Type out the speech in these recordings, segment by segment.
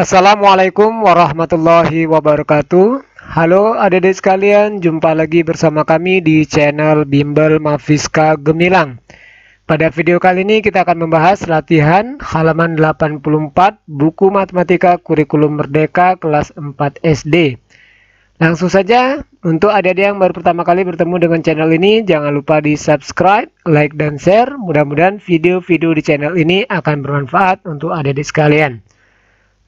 Assalamualaikum warahmatullahi wabarakatuh. Halo adik-adik sekalian, jumpa lagi bersama kami di channel Bimbel Mafiska Gemilang. Pada video kali ini kita akan membahas latihan halaman 84 buku matematika kurikulum merdeka kelas 4 SD. Langsung saja, untuk adik-adik yang baru pertama kali bertemu dengan channel ini, jangan lupa di subscribe, like, dan share. Mudah-mudahan video-video di channel ini akan bermanfaat untuk adik-adik sekalian.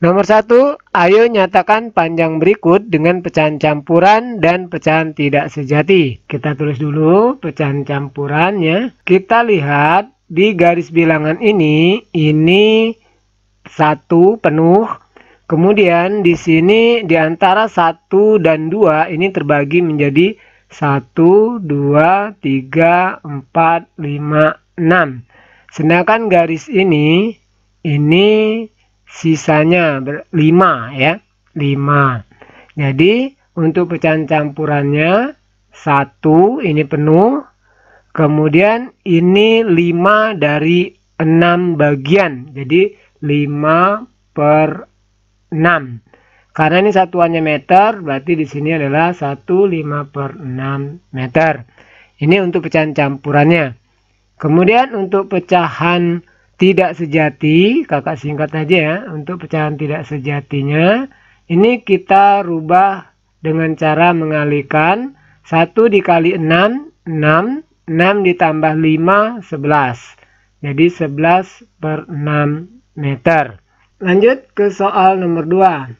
Nomor 1, ayo nyatakan panjang berikut dengan pecahan campuran dan pecahan tidak sejati. Kita tulis dulu pecahan campurannya. Kita lihat di garis bilangan ini 1 penuh. Kemudian di sini di antara 1 dan 2 ini terbagi menjadi 1, 2, 3, 4, 5, 6. Sedangkan garis ini sisanya 5 ya, 5. Jadi untuk pecahan campurannya 1 ini penuh, kemudian ini 5 dari 6 bagian, jadi 5/6. Karena ini satuannya meter, berarti di sini adalah 1/5/6 meter. Ini untuk pecahan campurannya. Kemudian untuk pecahan tidak sejati, kakak singkat aja ya. Untuk pecahan tidak sejatinya, ini kita rubah dengan cara mengalihkan 1 dikali 6, 6. 6 ditambah 5, 11. Jadi 11/6 meter. Lanjut ke soal nomor 2.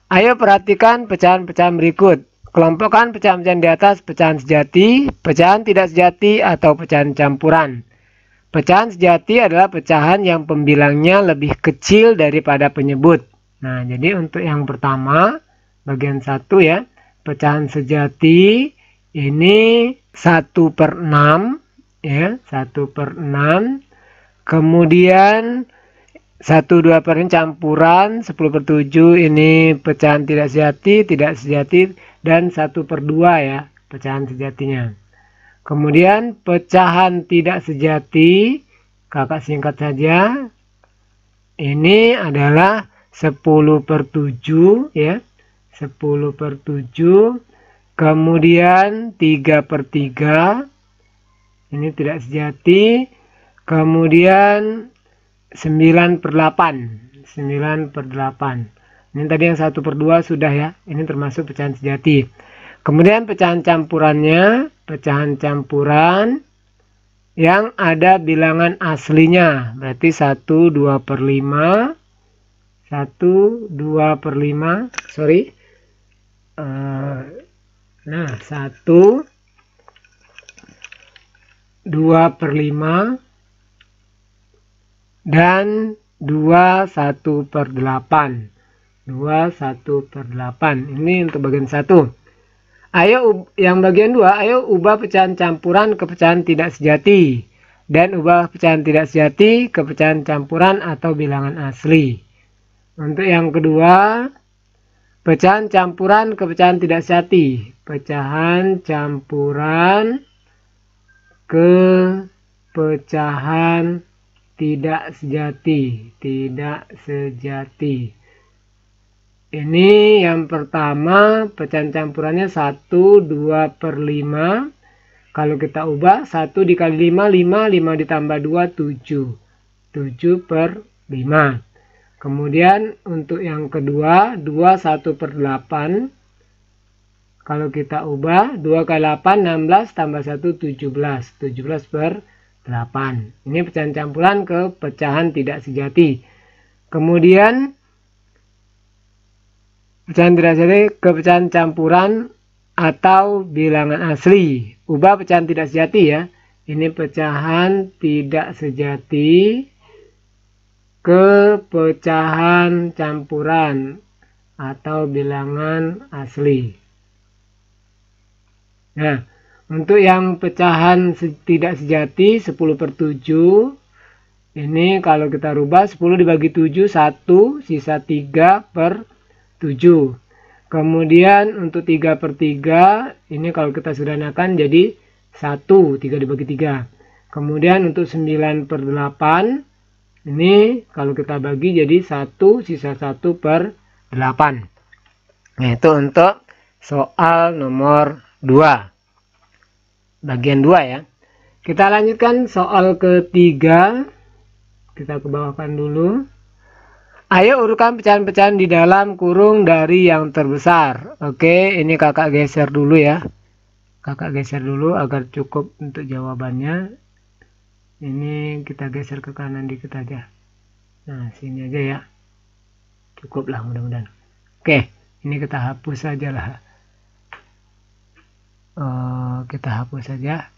Ayo perhatikan pecahan-pecahan berikut. Kelompokkan pecahan-pecahan di atas pecahan sejati, pecahan tidak sejati, atau pecahan campuran. Pecahan sejati adalah pecahan yang pembilangnya lebih kecil daripada penyebut. Nah, jadi untuk yang pertama, bagian 1 ya, pecahan sejati ini 1/6 ya, 1/6. Kemudian 1, 2 per ini campuran, 10/7 ini pecahan tidak sejati, dan 1/2 ya, pecahan sejatinya. Kemudian pecahan tidak sejati, kakak singkat saja, ini adalah 10/7 ya, 10/7. Kemudian 3/3, ini tidak sejati. Kemudian 9/8, 9/8. Ini tadi yang 1/2 sudah ya, ini termasuk pecahan sejati. Kemudian pecahan campurannya, pecahan campuran yang ada bilangan aslinya, berarti 1, 2/5, 1, 2/5, sorry. Nah, 1, 2/5, dan 2, 1/8. 2, 1/8. Ini untuk bagian 1. Ayo yang bagian 2, ayo ubah pecahan campuran ke pecahan tidak sejati. Dan ubah pecahan tidak sejati ke pecahan campuran atau bilangan asli. Untuk yang kedua, pecahan campuran ke pecahan tidak sejati. Pecahan campuran ke pecahan tidak sejati. Tidak sejati. Ini yang pertama, pecahan campurannya 1, 2/5. Kalau kita ubah 1 dikali 5, 5, 5 ditambah 2, 7. 7/5. Kemudian untuk yang kedua, 2, 1/8. Kalau kita ubah 2 kali 8, 16, tambah 1, 17. 17/8. Ini pecahan campuran ke pecahan tidak sejati. Kemudian pecahan tidak sejati ke pecahan campuran atau bilangan asli. Ubah pecahan tidak sejati ya. Ini pecahan tidak sejati ke pecahan campuran atau bilangan asli. Nah, untuk yang pecahan tidak sejati 10/7. Ini kalau kita rubah 10 dibagi 7, 1, sisa 3/7. Kemudian untuk 3/3, ini kalau kita sederhanakan jadi 1, 3 dibagi 3. Kemudian untuk 9/8, ini kalau kita bagi jadi 1, sisa 1/8. 8. Nah, itu untuk soal nomor 2. Bagian 2 ya. Kita lanjutkan soal ketiga. Kita ke bawahkan dulu. Ayo urutkan pecahan-pecahan di dalam kurung dari yang terbesar. Oke, ini kakak geser dulu ya. Kakak geser dulu agar cukup untuk jawabannya. Ini kita geser ke kanan dikit aja. Nah, sini aja ya. Cukup lah mudah-mudahan. Oke, ini kita hapus saja lah. Kita hapus saja.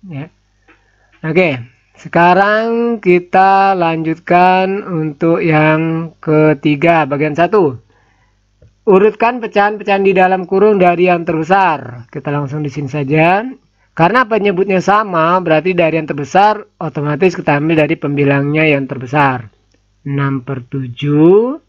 Ya. Oke, sekarang kita lanjutkan untuk yang ketiga, bagian 1. Urutkan pecahan-pecahan di dalam kurung dari yang terbesar. Kita langsung di sini saja. Karena penyebutnya sama, berarti dari yang terbesar otomatis kita ambil dari pembilangnya yang terbesar. 6/7,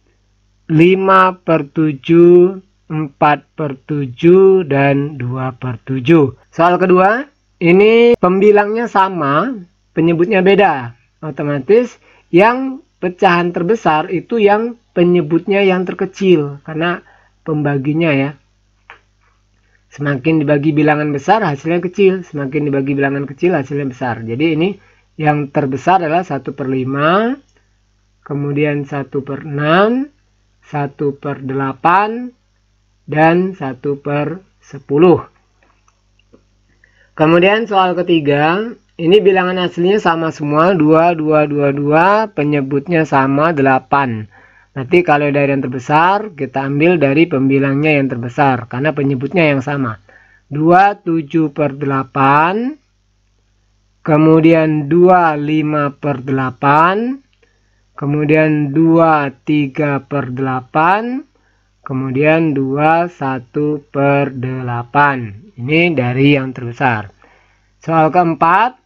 5/7, 4/7, dan 2/7. Soal kedua, ini pembilangnya sama, penyebutnya beda. Otomatis yang pecahan terbesar itu yang penyebutnya yang terkecil, karena pembaginya ya. Semakin dibagi bilangan besar hasilnya kecil, semakin dibagi bilangan kecil hasilnya besar. Jadi ini yang terbesar adalah 1/5, kemudian 1/6, 1/8, dan 1/10. Kemudian soal ketiga, ini bilangan aslinya sama semua, 2, 2, 2, 2, penyebutnya sama 8. Nanti kalau dari yang terbesar, kita ambil dari pembilangnya yang terbesar, karena penyebutnya yang sama. 2, 7/8, kemudian 2, 5/8, kemudian 2, 3/8, kemudian 2, 1/8. Ini dari yang terbesar. Soal keempat,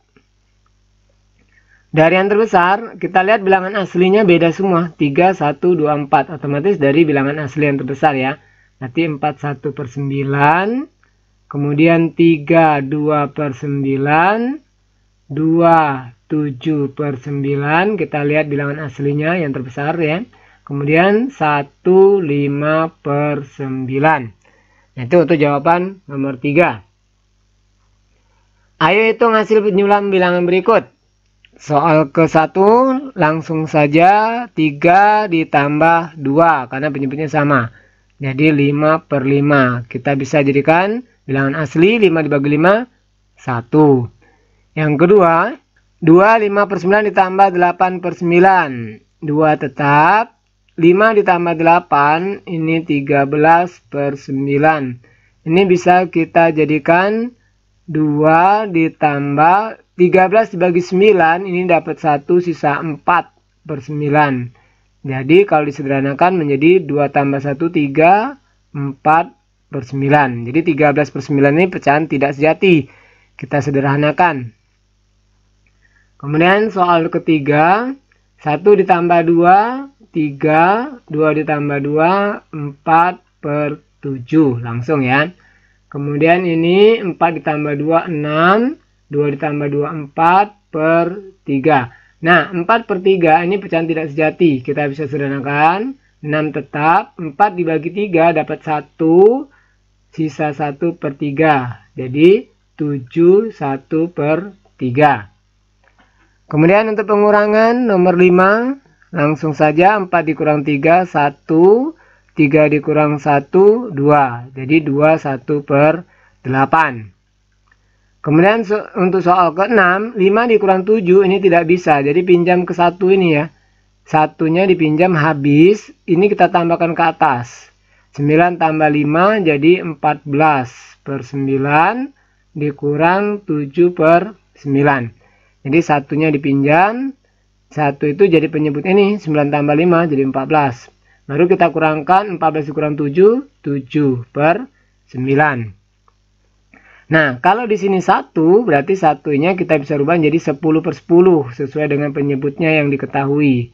dari yang terbesar, kita lihat bilangan aslinya beda semua. 3, 1, 2, 4. Otomatis dari bilangan asli yang terbesar ya. Nanti 4, 1/9. Kemudian 3, 2/9. 2, 7/9. Kita lihat bilangan aslinya yang terbesar ya. Kemudian 1, 5/9. Nah, itu untuk jawaban nomor 3. Ayo hitung hasil penyulam bilangan berikut. Soal ke-1 langsung saja 3 ditambah 2 karena penyebutnya sama. Jadi 5/5. Kita bisa jadikan bilangan asli 5 dibagi 5, 1. Yang kedua, 2, 5/9 ditambah 8/9. 2 tetap. 5 ditambah 8, ini 13/9. Ini bisa kita jadikan 2 ditambah 13 dibagi 9, ini dapat 1, sisa 4/9. Jadi kalau disederhanakan menjadi 2 tambah 1, 3, 4/9. Jadi 13/9 ini pecahan tidak sejati. Kita sederhanakan. Kemudian soal ketiga, 1 ditambah 2, 3, 2 ditambah 2, 4/7. Langsung ya. Kemudian ini 4 ditambah 2, 6. 2 ditambah 2, 4/3. Nah, 4/3 ini pecahan tidak sejati. Kita bisa sederhanakan. 6 tetap. 4 dibagi 3 dapat 1. Sisa 1/3. Jadi 7, 1/3. Kemudian untuk pengurangan nomor 5. Langsung saja 4 dikurang 3, 1. 3 dikurang 1, 2. Jadi 2, 1/8. Kemudian untuk soal ke-6, 5 dikurang 7 ini tidak bisa. Jadi pinjam ke 1 ini ya. Satunya dipinjam habis. Ini kita tambahkan ke atas. 9 tambah 5 jadi 14/9 dikurang 7/9. Jadi satunya dipinjam. 1 itu jadi penyebut ini. 9 tambah 5 jadi 14. Baru kita kurangkan 14 dikurang 7. 7/9. Nah, kalau di sini 1, berarti satunya kita bisa rubah jadi 10/10 sesuai dengan penyebutnya yang diketahui.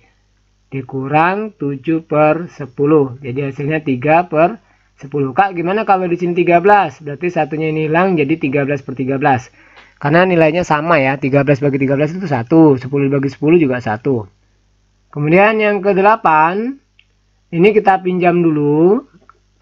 Dikurang 7/10. Jadi hasilnya 3/10. Kak, gimana kalau di sini 13? Berarti satunya ini hilang jadi 13/13. Karena nilainya sama ya. 13 bagi 13 itu 1. 10 bagi 10 juga 1. Kemudian yang ke-8, ini kita pinjam dulu.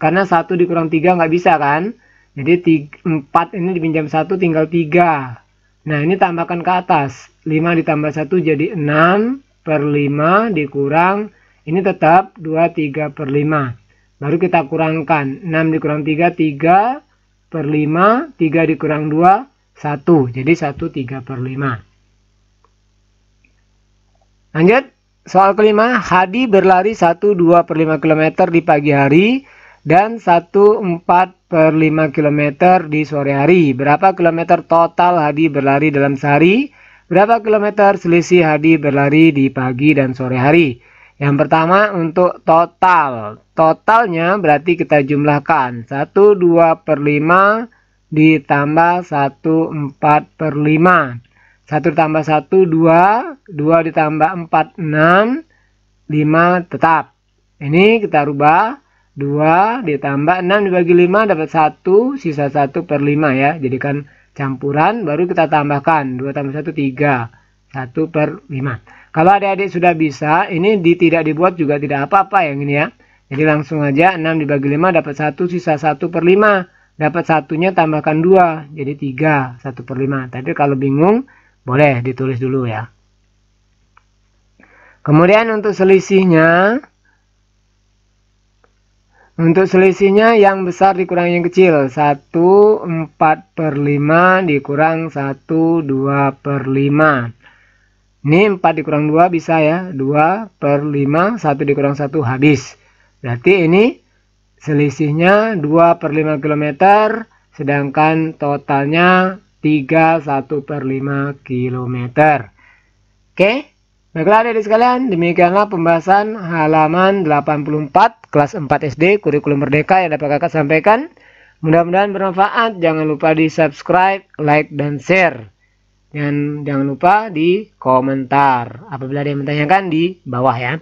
Karena 1 dikurang 3 nggak bisa kan. Jadi 4 ini dipinjam 1 tinggal 3. Nah ini tambahkan ke atas. 5 ditambah 1 jadi 6/5 dikurang. Ini tetap 23/5. Baru kita kurangkan. 6 dikurang 3, 3/5. 3 dikurang 2, 1. Jadi 1 3/5. Lanjut. Soal kelima. Hadi berlari 1 2/5 km di pagi hari. Dan 1 4/5 km di sore hari. Berapa kilometer total Hadi berlari dalam sehari? Berapa kilometer selisih Hadi berlari di pagi dan sore hari? Yang pertama untuk total. Totalnya berarti kita jumlahkan. 1 2/5 ditambah 1 4/5. 1 ditambah 1 2. 2 ditambah 4 6. 5 tetap. Ini kita rubah. 2 ditambah 6 dibagi 5 dapat 1, sisa 1/5 ya. Jadikan campuran, baru kita tambahkan 2 tambah 1 3, 1/5. Kalau adik-adik sudah bisa, ini tidak dibuat juga tidak apa-apa yang ini ya. Jadi langsung aja 6 dibagi 5 dapat 1, sisa 1/5. Dapat satunya tambahkan 2, jadi 3, 1/5. Tapi kalau bingung, boleh ditulis dulu ya. Kemudian untuk selisihnya, yang besar dikurang yang kecil. 1 4/5 dikurang 1 2/5. Ini 4 dikurang 2 bisa ya. 2/5. 1 dikurang 1 habis. Berarti ini selisihnya 2/5 km. Sedangkan totalnya 3 1/5 km. Oke. Baiklah adik-adik sekalian, demikianlah pembahasan halaman 84 kelas 4 SD kurikulum merdeka yang dapat kakak sampaikan. Mudah-mudahan bermanfaat. Jangan lupa di subscribe, like, dan share. Dan jangan lupa di komentar apabila ada yang menanyakan di bawah ya.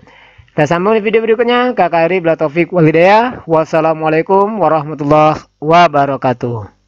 Kita sambung di video berikutnya. Kakak Ari Taufik Walhidayah. Wassalamualaikum warahmatullahi wabarakatuh.